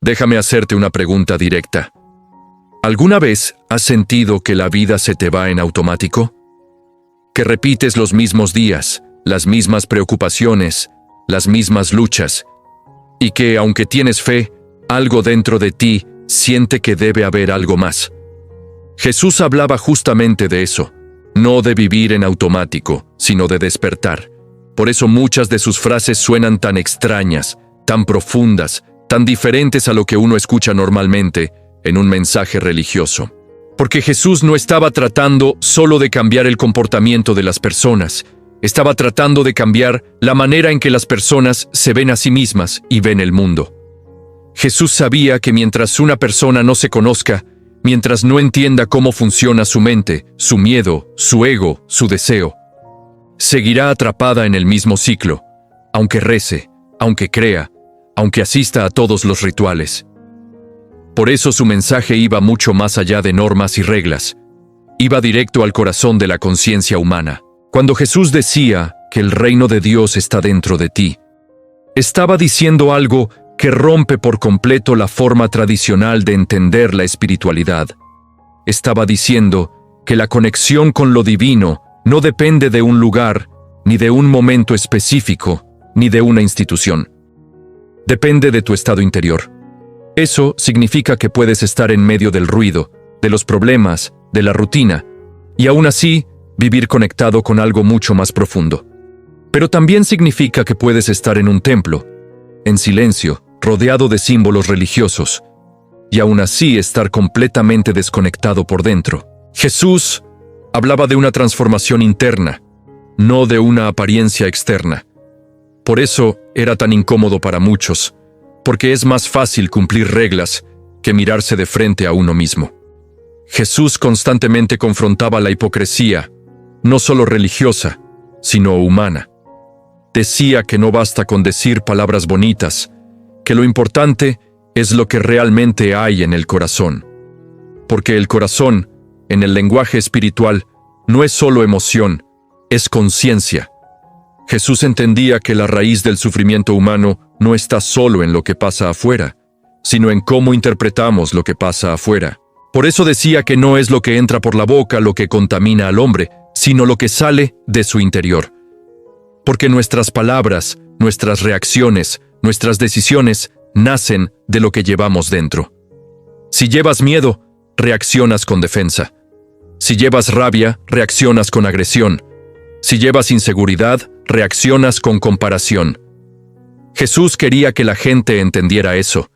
Déjame hacerte una pregunta directa. ¿Alguna vez has sentido que la vida se te va en automático? Que repites los mismos días, las mismas preocupaciones, las mismas luchas, y que, aunque tienes fe, algo dentro de ti siente que debe haber algo más. Jesús hablaba justamente de eso, no de vivir en automático, sino de despertar. Por eso muchas de sus frases suenan tan extrañas, tan profundas, tan diferentes a lo que uno escucha normalmente en un mensaje religioso. Porque Jesús no estaba tratando solo de cambiar el comportamiento de las personas, estaba tratando de cambiar la manera en que las personas se ven a sí mismas y ven el mundo. Jesús sabía que mientras una persona no se conozca, mientras no entienda cómo funciona su mente, su miedo, su ego, su deseo, seguirá atrapada en el mismo ciclo, aunque rece, aunque crea, aunque asista a todos los rituales. Por eso su mensaje iba mucho más allá de normas y reglas. Iba directo al corazón de la conciencia humana. Cuando Jesús decía que el reino de Dios está dentro de ti, estaba diciendo algo que rompe por completo la forma tradicional de entender la espiritualidad. Estaba diciendo que la conexión con lo divino no depende de un lugar, ni de un momento específico, ni de una institución. Depende de tu estado interior. Eso significa que puedes estar en medio del ruido, de los problemas, de la rutina, y aún así vivir conectado con algo mucho más profundo. Pero también significa que puedes estar en un templo, en silencio, rodeado de símbolos religiosos, y aún así estar completamente desconectado por dentro. Jesús hablaba de una transformación interna, no de una apariencia externa. Por eso era tan incómodo para muchos, porque es más fácil cumplir reglas que mirarse de frente a uno mismo. Jesús constantemente confrontaba la hipocresía, no solo religiosa, sino humana. Decía que no basta con decir palabras bonitas, que lo importante es lo que realmente hay en el corazón. Porque el corazón, en el lenguaje espiritual, no es solo emoción, es conciencia. Jesús entendía que la raíz del sufrimiento humano no está solo en lo que pasa afuera, sino en cómo interpretamos lo que pasa afuera. Por eso decía que no es lo que entra por la boca lo que contamina al hombre, sino lo que sale de su interior. Porque nuestras palabras, nuestras reacciones, nuestras decisiones nacen de lo que llevamos dentro. Si llevas miedo, reaccionas con defensa. Si llevas rabia, reaccionas con agresión. Si llevas inseguridad, reaccionas con comparación. Jesús quería que la gente entendiera eso,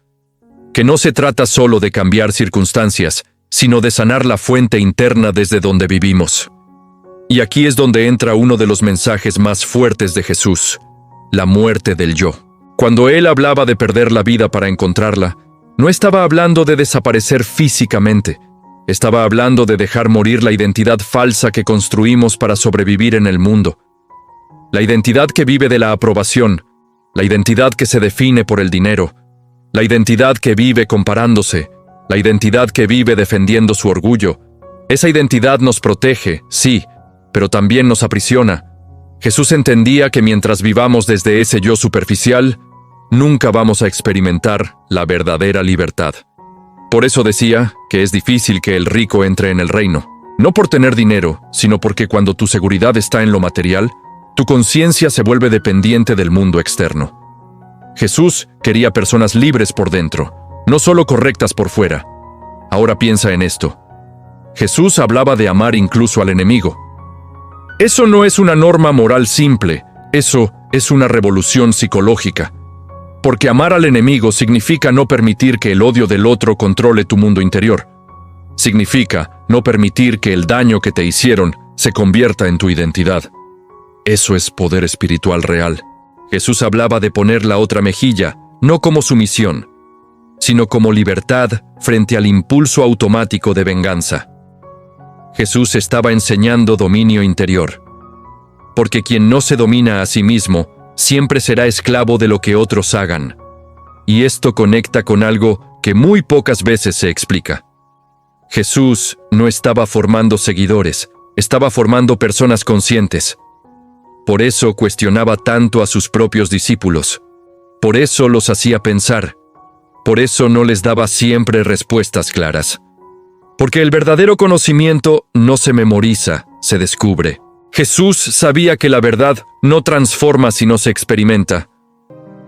que no se trata solo de cambiar circunstancias, sino de sanar la fuente interna desde donde vivimos. Y aquí es donde entra uno de los mensajes más fuertes de Jesús, la muerte del yo. Cuando él hablaba de perder la vida para encontrarla, no estaba hablando de desaparecer físicamente, estaba hablando de dejar morir la identidad falsa que construimos para sobrevivir en el mundo. La identidad que vive de la aprobación, la identidad que se define por el dinero, la identidad que vive comparándose, la identidad que vive defendiendo su orgullo. Esa identidad nos protege, sí, pero también nos aprisiona. Jesús entendía que mientras vivamos desde ese yo superficial, nunca vamos a experimentar la verdadera libertad. Por eso decía que es difícil que el rico entre en el reino, no por tener dinero, sino porque cuando tu seguridad está en lo material, tu conciencia se vuelve dependiente del mundo externo. Jesús quería personas libres por dentro, no solo correctas por fuera. Ahora piensa en esto. Jesús hablaba de amar incluso al enemigo. Eso no es una norma moral simple, eso es una revolución psicológica. Porque amar al enemigo significa no permitir que el odio del otro controle tu mundo interior. Significa no permitir que el daño que te hicieron se convierta en tu identidad. Eso es poder espiritual real. Jesús hablaba de poner la otra mejilla, no como sumisión, sino como libertad frente al impulso automático de venganza. Jesús estaba enseñando dominio interior. Porque quien no se domina a sí mismo, siempre será esclavo de lo que otros hagan. Y esto conecta con algo que muy pocas veces se explica. Jesús no estaba formando seguidores, estaba formando personas conscientes. Por eso cuestionaba tanto a sus propios discípulos. Por eso los hacía pensar. Por eso no les daba siempre respuestas claras. Porque el verdadero conocimiento no se memoriza, se descubre. Jesús sabía que la verdad no transforma si no se experimenta.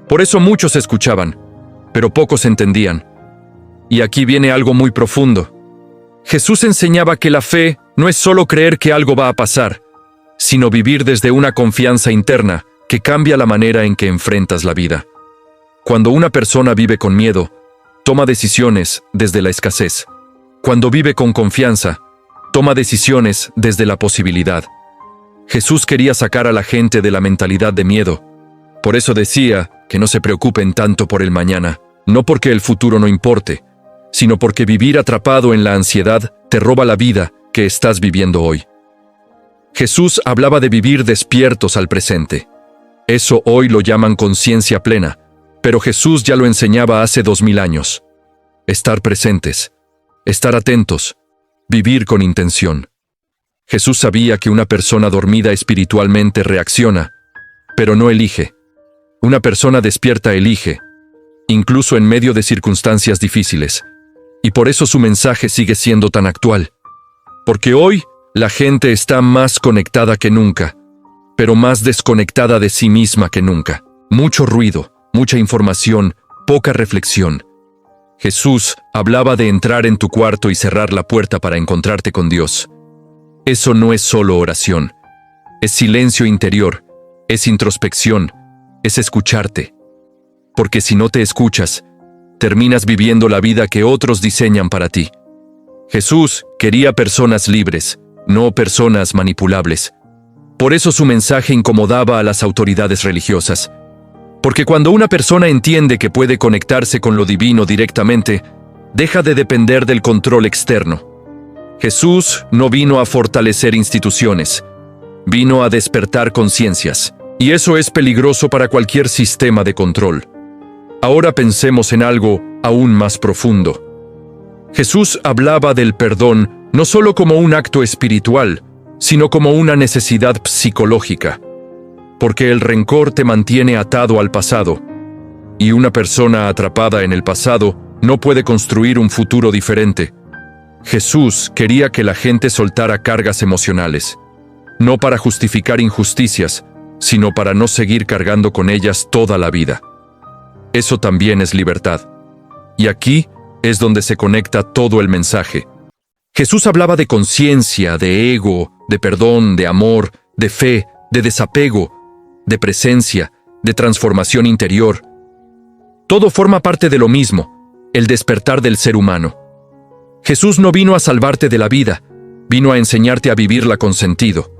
Por eso muchos escuchaban, pero pocos entendían. Y aquí viene algo muy profundo. Jesús enseñaba que la fe no es solo creer que algo va a pasar, sino vivir desde una confianza interna que cambia la manera en que enfrentas la vida. Cuando una persona vive con miedo, toma decisiones desde la escasez. Cuando vive con confianza, toma decisiones desde la posibilidad. Jesús quería sacar a la gente de la mentalidad de miedo. Por eso decía que no se preocupen tanto por el mañana, no porque el futuro no importe, sino porque vivir atrapado en la ansiedad te roba la vida que estás viviendo hoy. Jesús hablaba de vivir despiertos al presente. Eso hoy lo llaman conciencia plena, pero Jesús ya lo enseñaba hace 2000 años. Estar presentes, estar atentos, vivir con intención. Jesús sabía que una persona dormida espiritualmente reacciona, pero no elige. Una persona despierta elige, incluso en medio de circunstancias difíciles. Y por eso su mensaje sigue siendo tan actual. Porque hoy la gente está más conectada que nunca, pero más desconectada de sí misma que nunca. Mucho ruido, mucha información, poca reflexión. Jesús hablaba de entrar en tu cuarto y cerrar la puerta para encontrarte con Dios. Eso no es solo oración. Es silencio interior, es introspección, es escucharte. Porque si no te escuchas, terminas viviendo la vida que otros diseñan para ti. Jesús quería personas libres, no personas manipulables. Por eso su mensaje incomodaba a las autoridades religiosas. Porque cuando una persona entiende que puede conectarse con lo divino directamente, deja de depender del control externo. Jesús no vino a fortalecer instituciones, vino a despertar conciencias. Y eso es peligroso para cualquier sistema de control. Ahora pensemos en algo aún más profundo. Jesús hablaba del perdón no solo como un acto espiritual, sino como una necesidad psicológica. Porque el rencor te mantiene atado al pasado, y una persona atrapada en el pasado no puede construir un futuro diferente. Jesús quería que la gente soltara cargas emocionales, no para justificar injusticias, sino para no seguir cargando con ellas toda la vida. Eso también es libertad. Y aquí es donde se conecta todo el mensaje. Jesús hablaba de conciencia, de ego, de perdón, de amor, de fe, de desapego, de presencia, de transformación interior. Todo forma parte de lo mismo, el despertar del ser humano. Jesús no vino a salvarte de la vida, vino a enseñarte a vivirla con sentido.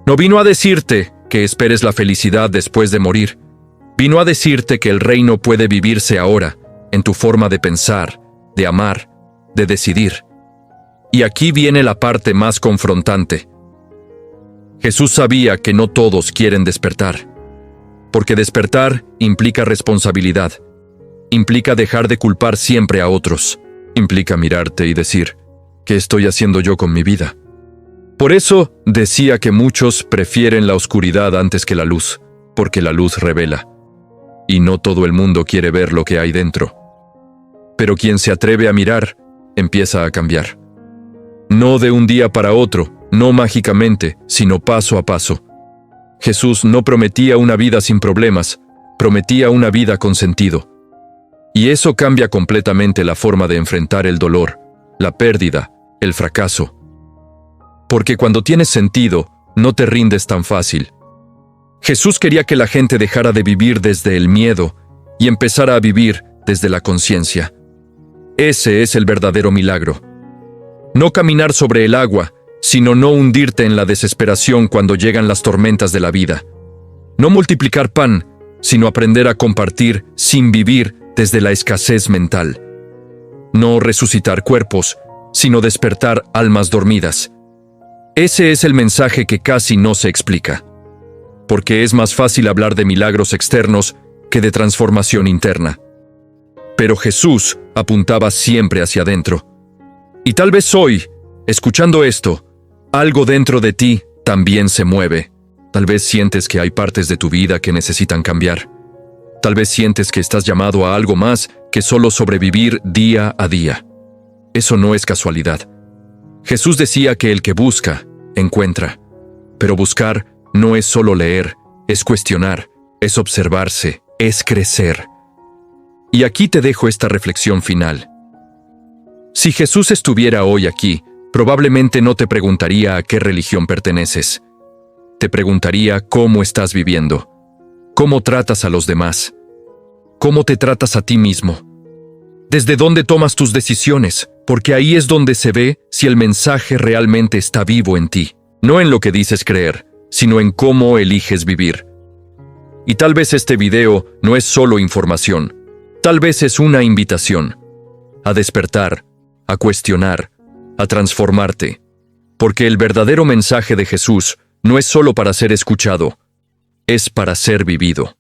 No vino a decirte que esperes la felicidad después de morir. Vino a decirte que el reino puede vivirse ahora, en tu forma de pensar, de amar, de decidir. Y aquí viene la parte más confrontante. Jesús sabía que no todos quieren despertar, porque despertar implica responsabilidad, implica dejar de culpar siempre a otros, implica mirarte y decir, ¿qué estoy haciendo yo con mi vida? Por eso decía que muchos prefieren la oscuridad antes que la luz, porque la luz revela. Y no todo el mundo quiere ver lo que hay dentro. Pero quien se atreve a mirar, empieza a cambiar. No de un día para otro, no mágicamente, sino paso a paso. Jesús no prometía una vida sin problemas, prometía una vida con sentido. Y eso cambia completamente la forma de enfrentar el dolor, la pérdida, el fracaso. Porque cuando tienes sentido, no te rindes tan fácil. Jesús quería que la gente dejara de vivir desde el miedo y empezara a vivir desde la conciencia. Ese es el verdadero milagro. No caminar sobre el agua, sino no hundirte en la desesperación cuando llegan las tormentas de la vida. No multiplicar pan, sino aprender a compartir sin vivir desde la escasez mental. No resucitar cuerpos, sino despertar almas dormidas. Ese es el mensaje que casi no se explica. Porque es más fácil hablar de milagros externos que de transformación interna. Pero Jesús apuntaba siempre hacia adentro. Y tal vez hoy, escuchando esto, algo dentro de ti también se mueve. Tal vez sientes que hay partes de tu vida que necesitan cambiar. Tal vez sientes que estás llamado a algo más que solo sobrevivir día a día. Eso no es casualidad. Jesús decía que el que busca, encuentra. Pero buscar no es solo leer, es cuestionar, es observarse, es crecer. Y aquí te dejo esta reflexión final. Si Jesús estuviera hoy aquí, probablemente no te preguntaría a qué religión perteneces. Te preguntaría cómo estás viviendo, cómo tratas a los demás, cómo te tratas a ti mismo, desde dónde tomas tus decisiones, porque ahí es donde se ve si el mensaje realmente está vivo en ti, no en lo que dices creer, sino en cómo eliges vivir. Y tal vez este video no es solo información, tal vez es una invitación a despertar, a cuestionar, a transformarte, porque el verdadero mensaje de Jesús no es solo para ser escuchado, es para ser vivido.